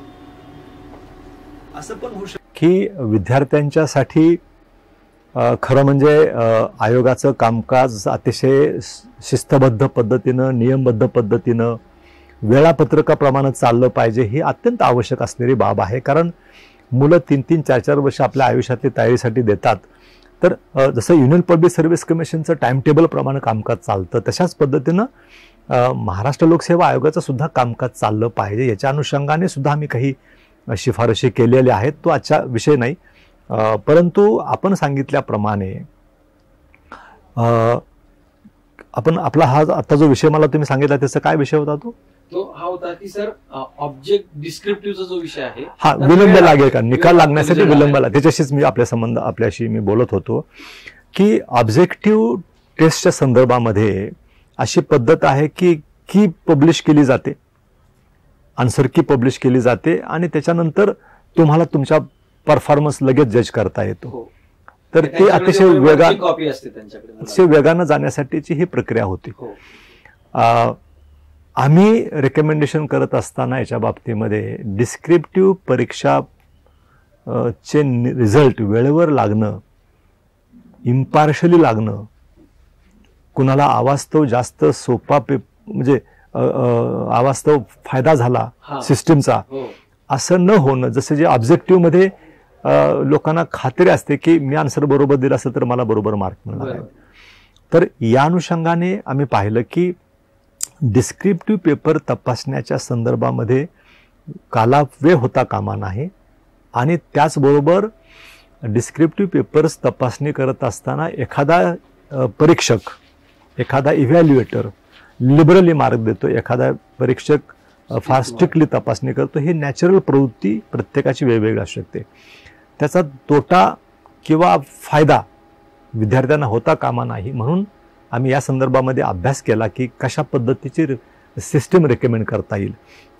असं पण होऊ शकतं. की विद्यार्थ्यांच्यासाठी खरं म्हणजे आयोगाचं कामकाज अतिशय शिस्तबद्ध पद्धतीनं, नियमबद्ध पद्धतीनं, वेळापत्रकाप्रमाणे चाललं पाहिजे ही अत्यंत आवश्यक असलेली बाब आहे. कारण मुलं 3-3, 4-4 वर्ष आपल्या आयुष्यातली तयारीसाठी देतात. तर जसं युनियन पब्लिक सर्व्हिस कमिशनचं टाइम टेबलप्रमाणे कामकाज चालतं, तशाच पद्धतीनं महाराष्ट्र लोकसेवा आयोगाचं सुद्धा कामकाज चाललं पाहिजे. याच्या अनुषंगाने सुद्धा आम्ही काही शिफारशी केलेल्या आहेत. तो आजचा विषय नाही, परंतु आपण सांगितल्याप्रमाणे आपण आपला हा आता जो विषय मला तुम्ही सांगितला त्याचा काय विषय होता? तो हा होता की सर ऑब्जेक्ट डिस्क्रिप्टिव्हचा जो विषय आहे, हा विलंब लागेल का, निकाल लागण्यासाठी विलंब लागेल, त्याच्याशीच मी आपल्याशी मी बोलत होतो की ऑब्जेक्टिव्ह टेस्टच्या संदर्भामध्ये अशी पद्धत आहे की की पब्लिश केली जाते, आन्सर की पब्लिश केली जाते आणि त्याच्यानंतर तुम्हाला तुमच्या परफॉर्मन्स लगेच जज करता येतो. तर ते अतिशय वेगानं जाण्यासाठीची ही प्रक्रिया होती. आम्ही रेकमेंडेशन करत असताना याच्या बाबतीमध्ये डिस्क्रिप्टिव्ह परीक्षा चे रिझल्ट वेळेवर लागणं, इम्पार्शली लागणं, कुणाला आवास्तव जास्त सोपा म्हणजे आवास्तव फायदा झाला सिस्टीमचा असं न होणं. जसं जे ऑब्जेक्टिव्ह मध्ये लोकांना खात्री असते की मी आन्सर बरोबर दिला असेल तर मला बरोबर मार्क मिळणार आहे. तर या अनुषंगाने आम्ही पाहिलं की डिस्क्रिप्टिव्ह पेपर तपासण्याच्या संदर्भामध्ये कालावेळ होता कामा नाही. आणि त्याचबरोबर डिस्क्रिप्टिव्ह पेपर्स तपासणी करत असताना एखादा परीक्षक, एखादा इव्हॅल्युएटर लिबरली मार्क देतो, एखादा परीक्षक फार स्ट्रिक्टली तपासणी करतो. ही नॅचरल प्रवृत्ती प्रत्येकाची वेगवेगळी असू शकते. त्याचा तोटा किंवा फायदा विद्यार्थ्यांना होता कामा नाही. म्हणून आम्ही या संदर्भामध्ये अभ्यास केला की कशा पद्धतीची सिस्टीम रेकमेंड करता येईल.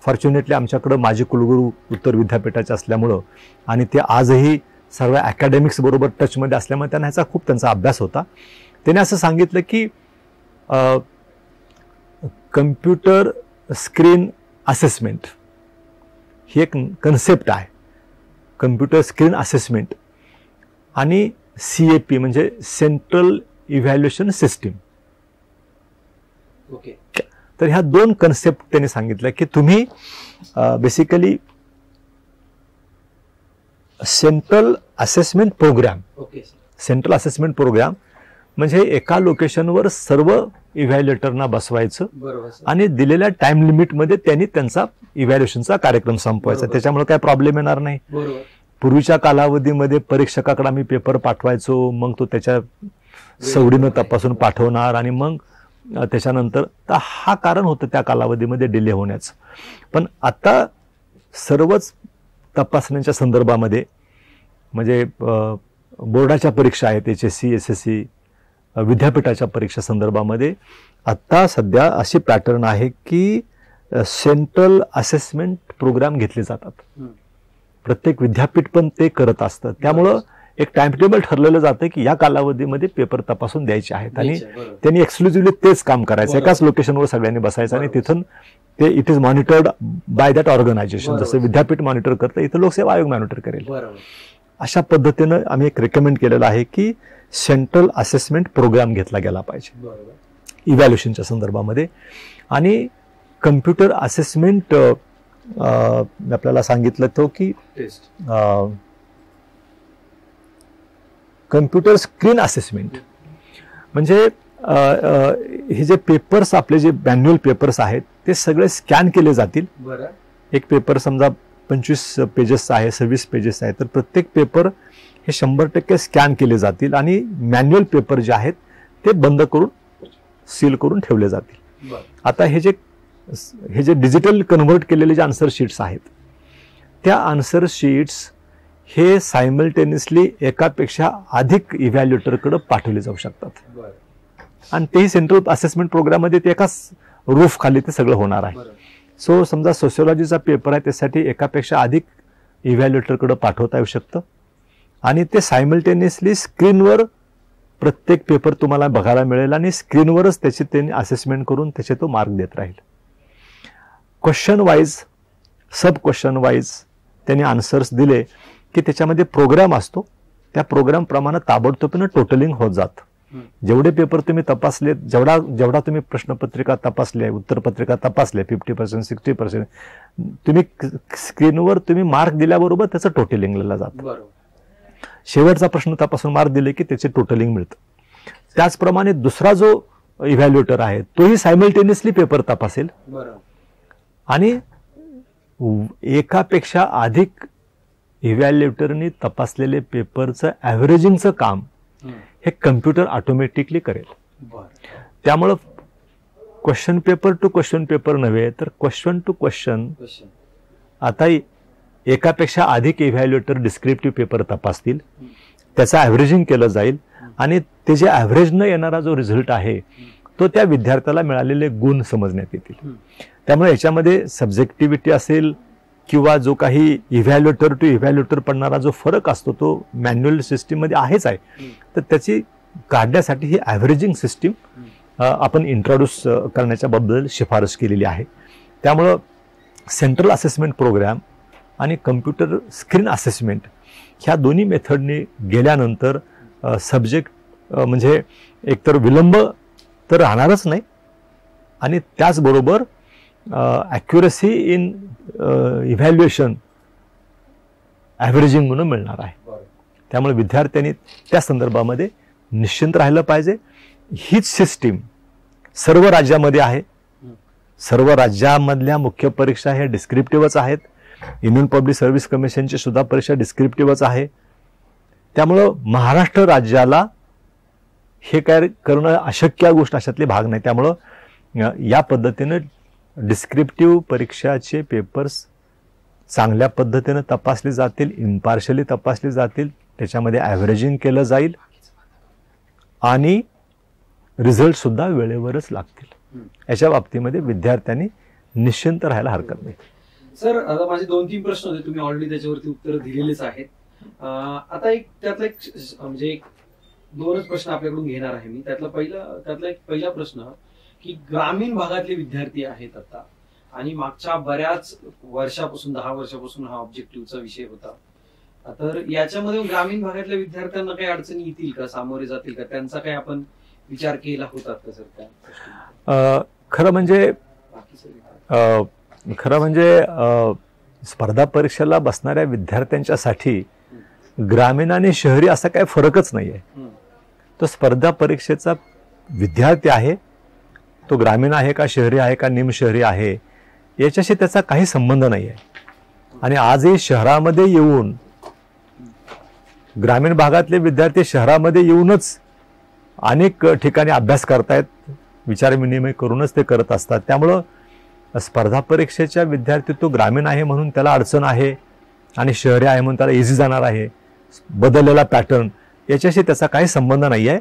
फॉर्च्युनेटली आमच्याकडं माजी कुलगुरू उत्तर विद्यापीठाचे असल्यामुळं आणि ते आजही सर्व अकॅडमिक्स बरोबर टचमध्ये असल्यामुळे त्यांना ह्याचा खूप त्यांचा अभ्यास होता. त्याने असं सांगितलं की कम्प्युटर स्क्रीन असेसमेंट ही एक कन्सेप्ट आहे. कम्प्युटर स्क्रीन असेसमेंट आणि CAP म्हणजे सेंट्रल इव्हॅल्युएशन सिस्टीम. तर ह्या दोन कन्सेप्ट त्यांनी सांगितल्या की तुम्ही basically central assessment programme, central assessment programme म्हणजे एका लोकेशनवर सर्व इव्हॅल्युएटरना बसवायचं आणि दिलेल्या टाइम लिमिटमध्ये त्यांनी त्यांचा इव्हॅल्युएशनचा कार्यक्रम संपवायचा. त्याच्यामुळे काय प्रॉब्लेम येणार नाही. पूर्वीच्या कालावधीमध्ये परीक्षकाकडे आम्ही पेपर पाठवायचो, मग तो त्याच्या सवडीनं तपासून पाठवणार आणि मग त्याच्यानंतर, तर हा कारण होतं त्या कालावधीमध्ये डिले होण्याचं. पण आता सर्वच तपासण्यांच्या संदर्भामध्ये म्हणजे बोर्डाच्या परीक्षा आहेत, HSC, SSC, विद्यापीठाच्या परीक्षा संदर्भामध्ये आता सध्या अशी पॅटर्न आहे की सेंट्रल असेसमेंट प्रोग्राम घेतले जातात. प्रत्येक विद्यापीठ पण ते करत असतं. त्यामुळं एक टाइम टेबल ठरलेलं जातं की या कालावधीमध्ये पेपर तपासून द्यायचे आहेत आणि त्यांनी एक्सक्लुझिव्हली तेच काम करायचं. एकाच लोकेशनवर सगळ्यांनी बसायचं आणि तिथून ते it is monitored by that organisation. जसं विद्यापीठ मॉनिटर करतं, इथं लोकसेवा आयोग मॉनिटर करेल. अशा पद्धतीनं आम्ही एक रेकमेंड केलेलं आहे की सेंट्रल असेसमेंट प्रोग्राम घेतला गेला पाहिजे इव्हॅल्युएशनच्या संदर्भामध्ये. आणि कम्प्युटर असेसमेंट आपल्याला सांगितलं तो की कम्प्युटर स्क्रीन असेसमेंट म्हणजे हे जे पेपर्स आपले जे मॅन्युअल पेपर्स आहेत ते सगळे स्कॅन केले जातील. एक पेपर समजा 25 पेजेसचा आहे, 26 पेजेस आहे, तर प्रत्येक पेपर हे 100% स्कॅन केले जातील आणि मॅन्युअल पेपर जे आहेत ते बंद करून सील करून ठेवले जातील. आता हे जे डिजिटल कन्व्हर्ट केलेले जे आन्सर शीट्स आहेत त्या आन्सर शीट्स हे सायमल्टेनियसली एकापेक्षा अधिक इव्हॅल्युएटरकडे पाठवले जाऊ शकतात आणि तेही सेंट्रल असेसमेंट प्रोग्राममध्ये ते एकाच रूफ खाली ते सगळं होणार आहे. सो समजा सोशिओलॉजीचा पेपर आहे त्यासाठी एकापेक्षा अधिक इव्हॅल्युएटरकडे पाठवता येऊ शकतं आणि ते सायमल्टेनियसली स्क्रीनवर प्रत्येक पेपर तुम्हाला बघायला मिळेल आणि स्क्रीनवरच त्याची त्यांनी असेसमेंट करून त्याचे तो मार्क देत राहील. क्वेश्चन वाईज, सब क्वेश्चन वाईज त्यांनी आन्सर्स दिले की त्याच्यामध्ये प्रोग्राम असतो, त्या प्रोग्राम प्रमाणे ताबडतोबीनं टोटलिंग होत जातं. जेवढे पेपर तुम्ही तपासले, जेवढा तुम्ही प्रश्नपत्रिका तपासले, उत्तरपत्रिका तपासले 50%, 60%, तुम्ही स्क्रीनवर तुम्ही मार्क दिल्याबरोबर त्याचं टोटलिंगला जातं. शेवटचा प्रश्न तपासून मार्क दिले की त्याचे टोटलिंग मिळतं. त्याचप्रमाणे दुसरा जो इव्हॅल्युएटर आहे तोही सायमल्टेनियसली पेपर तपासेल आणि एकापेक्षा अधिक इव्हॅल्युएटरनी तपासलेले पेपरचं ॲव्हरेजिंगचं काम हे कम्प्युटर ऑटोमॅटिकली करेल. त्यामुळं question paper two question paper नव्हे तर क्वेश्चन टू क्वेश्चन आता एकापेक्षा अधिक इव्हॅल्युएटर डिस्क्रिप्टिव्ह पेपर तपासतील, त्याचं ॲव्हरेजिंग केलं जाईल आणि ते जे ॲव्हरेजनं येणारा जो रिझल्ट आहे तो त्या विद्यार्थ्याला मिळालेले गुण समजण्यात येतील. त्यामुळे याच्यामध्ये सब्जेक्टिव्हिटी असेल किंवा जो काही इव्हॅल्युएटर टू इव्हॅल्युएटर पडणारा जो फरक असतो तो मॅन्युअल सिस्टीममध्ये आहेच आहे, तर त्याची काढण्यासाठी ही ॲव्हरेजिंग सिस्टीम आपण इंट्रोड्यूस करण्याच्या बद्दल शिफारस केलेली आहे. त्यामुळं सेंट्रल असेसमेंट प्रोग्राम आणि कम्प्युटर स्क्रीन असेसमेंट ह्या दोन्ही मेथडने गेल्यानंतर सब्जेक्ट म्हणजे एकतर विलंब तर राहणारच नाही आणि त्याचबरोबर ॲक्युरसी इन इव्हॅल्युएशन ॲव्हरेजिंग म्हणून मिळणार आहे. त्यामुळे विद्यार्थ्यांनी त्या संदर्भामध्ये निश्चिंत राहिलं पाहिजे. हीच सिस्टीम सर्व राज्यामध्ये आहे. सर्व राज्यामधल्या मुख्य परीक्षा हे डिस्क्रिप्टिव्हच आहेत. युनियन पब्लिक सर्व्हिस कमिशनची सुद्धा परीक्षा डिस्क्रिप्टिव्हच आहे. त्यामुळं महाराष्ट्र राज्याला हे काय करणं अशक्य गोष्ट अशातली भाग नाही. त्यामुळं या पद्धतीनं डिस्क्रिप्टिव्ह परीक्षाचे पेपर्स चांगल्या पद्धतीनं तपासले जातील, इम्पार्शली तपासले जातील, त्याच्यामध्ये ॲव्हरेजिंग केलं जाईल आणि रिझल्ट सुद्धा वेळेवरच लागतील. याच्या बाबतीमध्ये विद्यार्थ्यांनी निश्चिंत राहायला हरकत नाही. सर, आता माझे 2-3 प्रश्न होते, तुम्ही ऑलरेडी त्याच्यावरती उत्तर दिलेलेच आहेत. आता त्यातला एक म्हणजे 2च प्रश्न आपल्याकडून घेणार आहे मी. त्यातला एक पहिला प्रश्न की ग्रामीण भागातले विद्यार्थी आहेत आता आणि मागच्या बऱ्याच वर्षापासून 10 वर्षापासून हा ऑब्जेक्टिव्हचा विषय होता. तर याच्यामध्ये ग्रामीण भागातल्या विद्यार्थ्यांना काही अडचणी येतील का, सामोरे जातील का, त्यांचा काही आपण विचार केला होता का सर? खरं म्हणजे बाकीचं खरं म्हणजे स्पर्धा परीक्षेला बसणाऱ्या विद्यार्थ्यांच्यासाठी ग्रामीण आणि शहरी असा काही फरकच नाही आहे. तो स्पर्धा परीक्षेचा विद्यार्थी आहे, तो ग्रामीण आहे का शहरी आहे का निमशहरी आहे याच्याशी त्याचा काही संबंध नाही आहे. आणि आजही शहरामध्ये येऊन ग्रामीण भागातले विद्यार्थी शहरामध्ये येऊनच अनेक ठिकाणी अभ्यास करतायत, विचारविनिमय करूनच ते करत असतात. त्यामुळं स्पर्धा परीक्षेच्या विद्यार्थी तो ग्रामीण आहे म्हणून त्याला अडचण आहे आणि शहरी आहे म्हणून त्याला इझी जाणार आहे, बदललेला पॅटर्न याच्याशी त्याचा काही संबंध नाही आहे.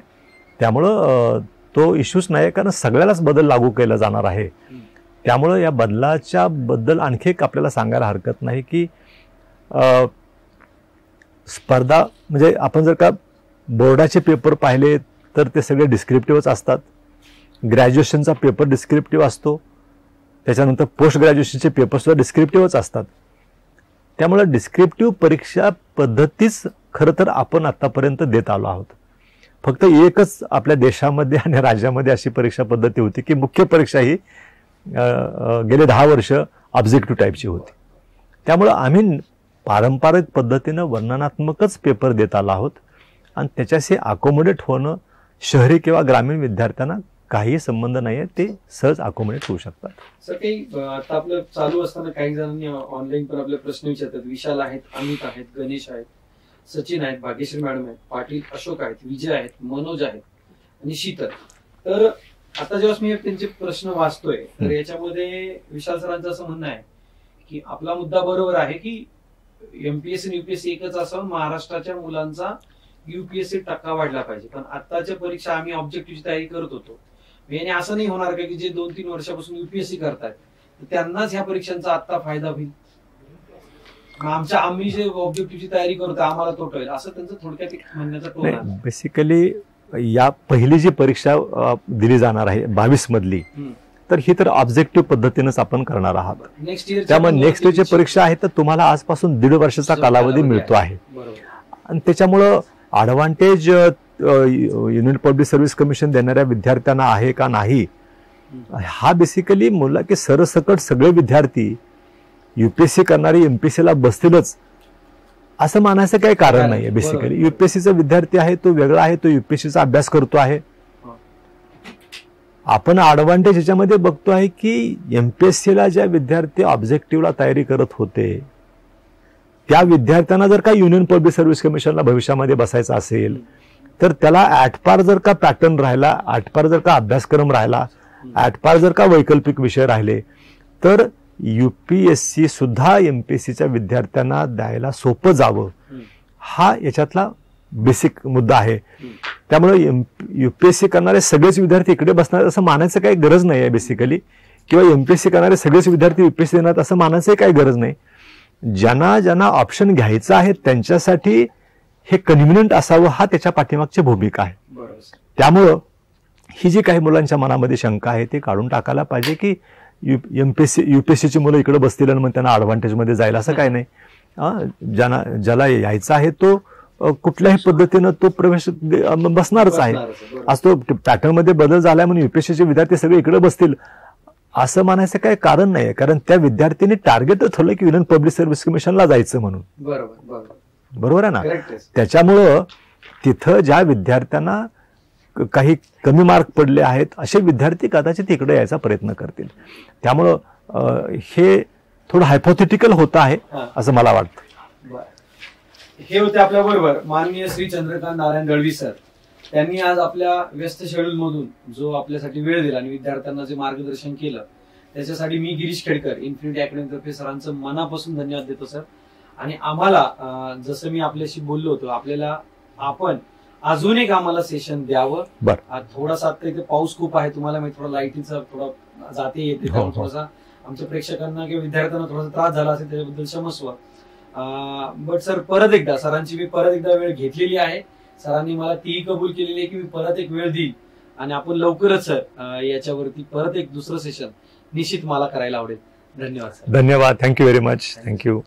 त्यामुळं तो इश्यूच नाही आहे, कारण सगळ्यालाच बदल लागू केला जाणार आहे. त्यामुळं या बदलाच्या बद्दल आणखी एक आपल्याला सांगायला हरकत नाही की स्पर्धा म्हणजे आपण जर का बोर्डाचे पेपर पाहिले तर ते सगळे डिस्क्रिप्टिव्हच असतात. ग्रॅज्युएशनचा पेपर डिस्क्रिप्टिव्ह असतो, त्याच्यानंतर पोस्ट ग्रॅज्युएशनचे पेपरसुद्धा डिस्क्रिप्टिव्हच असतात. त्यामुळे डिस्क्रिप्टिव्ह परीक्षा पद्धतीच खरं तर आपण आत्तापर्यंत देत आलो आहोत. फक्त एकच आपल्या देशामध्ये आणि राज्यामध्ये अशी परीक्षा पद्धती होती की मुख्य परीक्षा ही गेले 10 वर्ष ऑब्जेक्टिव्ह टाईपची होती. त्यामुळं आम्ही पारंपरिक पद्धतीनं वर्णनात्मकच पेपर देत आलो आहोत आणि त्याच्याशी अकोमोडेट होणं शहरी किंवा ग्रामीण विद्यार्थ्यांना काही संबंध नाही आहे, ते सहज अकोमोडेट होऊ शकतात. सर काही आता आपलं चालू असताना काही जणांनी ऑनलाईन पण आपले प्रश्न विचारतात. विशाल आहेत, अमित आहेत, गणेश आहेत, सचिन आहेत, भाग्यश्री मॅडम आहेत, पाटील अशोक आहेत, विजय आहेत, मनोज आहेत आणि शीतल. तर आता जेव्हा मी त्यांचे प्रश्न वाचतोय तर याच्यामध्ये विशाल सरांचं असं म्हणणं आहे की आपला मुद्दा बरोबर आहे की एमपीएससी आणि युपीएससी एकच असावं, महाराष्ट्राच्या मुलांचा युपीएससी टक्का वाढला पाहिजे. पण आताच्या परीक्षा आम्ही ऑब्जेक्टिव्हची तयारी करत होतो, याने असं नाही होणार का की जे 2-3 वर्षापासून युपीएससी करतायत त्यांनाच ह्या परीक्षांचा आता फायदा होईल, आम्ही जे ऑब्जेक्टिव्हची तयारी करतो आम्हाला तोटा होईल, असं त्यांचं थोडक्यात म्हणण्याचा टोन आहे. बेसिकली या पहिली जी परीक्षा दिली जाणार आहे 22 मधली, तर ही तर ऑब्जेक्टिव्ह पद्धतीनेच आपण करणार आहात. त्यामुळे नेक्स्ट इयरची परीक्षा आहे तर तुम्हाला आजपासून 1.5 वर्षाचा कालावधी मिळतो आहे. आणि त्याच्यामुळं advantage union public service commission देणाऱ्या विद्यार्थ्यांना आहे का नाही, हा बेसिकली मुलं की सरसकट सगळे विद्यार्थी युपीएससी करणारे एमपीएससीला बसतीलच असं मानायचं काही कारण नाहीये. बेसिकली युपीएससीचा विद्यार्थी आहे तो वेगळा आहे, तो युपीएससीचा अभ्यास करतो आहे. आपण ॲडव्हान्टेज याच्यामध्ये बघतो आहे की एमपीएससीला ज्या विद्यार्थी ऑब्जेक्टिव्हला तयारी करत होते त्या विद्यार्थ्यांना जर का युनियन पब्लिक सर्व्हिस कमिशनला भविष्यामध्ये बसायचं असेल तर त्याला ॲटपार जर का पॅटर्न राहिला, ॲटपार जर का अभ्यासक्रम राहिला, ॲटपार जर का वैकल्पिक विषय राहिले तर युपीएससी सुद्धा एमपीएससीच्या विद्यार्थ्यांना द्यायला सोपं जावं, हा याच्यातला बेसिक मुद्दा आहे. त्यामुळे युपीएससी करणारे सगळेच विद्यार्थी इकडे बसणार असं मानायचं काही गरज नाही आहे बेसिकली, किंवा एमपीएससी करणारे सगळेच विद्यार्थी युपीएससी देणार असं मानायचं काही गरज नाही. ज्यांना ज्यांना ऑप्शन घ्यायचं आहे त्यांच्यासाठी हे कन्व्हिनियंट असावं, हा त्याच्या पाठीमागची भूमिका आहे. त्यामुळं ही जी काही मुलांच्या मनामध्ये शंका आहे ती काढून टाकायला पाहिजे की युपीएससीची मुलं इकडे बसतील आणि मग त्यांना ॲडव्हान्टेजमध्ये जाईल असं काही नाही. ज्याला यायचा आहे तो कुठल्याही पद्धतीनं तो प्रवेश बसणारच आहे. आज तो पॅटर्नमध्ये बदल झालाय म्हणून युपीएससीचे विद्यार्थी सगळे इकडे बसतील असं मानायचं काही कारण नाही, कारण त्या विद्यार्थ्यांनी टार्गेट ठरवलं की युनियन पब्लिक सर्व्हिस कमिशनला जायचं म्हणून. बरोबर आहे ना. त्याच्यामुळं तिथं ज्या विद्यार्थ्यांना काही कमी मार्क पडले आहेत असे विद्यार्थी कदाचित इकडे यायचा प्रयत्न करतील. त्यामुळं हे थोडं हायपोथेटिकल होत आहे असं मला वाटतं. हे होते आपल्या बरोबर माननीय श्री चंद्रकांत नारायण दळवी सर. त्यांनी आज आपल्या व्यस्त शेड्यूल मधून जो आपल्यासाठी वेळ दिला आणि विद्यार्थ्यांना जे मार्गदर्शन केलं त्याच्यासाठी मी गिरीश खेडकर इन्फिनिटी अकॅडमी तर्फे सरांचं मनापासून धन्यवाद देतो सर. आणि आम्हाला जसं मी आपल्याशी बोललो होतो आपल्याला आपण अजून एक आम्हाला सेशन द्यावं. थोडासा आता इथे पाऊस खूप आहे, तुम्हाला माहिती, थोडा लाईटीचा थोडा जाते येते, थोडासा आमच्या प्रेक्षकांना किंवा विद्यार्थ्यांना थोडासा त्रास झाला असेल त्याच्याबद्दल क्षमस्व. बट सर परत एकदा सरांची मी परत एकदा वेळ घेतलेली आहे. सरांनी मला तीही कबूल केलेली आहे की मी परत एक वेळ देईल आणि आपण लवकरच सर याच्यावरती परत एक दुसरं सेशन निश्चित मला करायला आवडेल. धन्यवाद सर. धन्यवाद. Thank you very much. थँक्यू.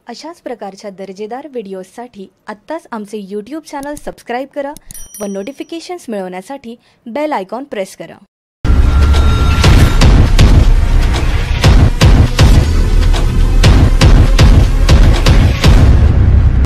अशाच प्रकारच्या दर्जेदार व्हिडिओजसाठी आत्ताच आमचे यूट्यूब चॅनल सबस्क्राईब करा व नोटिफिकेशन्स मिळवण्यासाठी बेल आयकॉन प्रेस करा.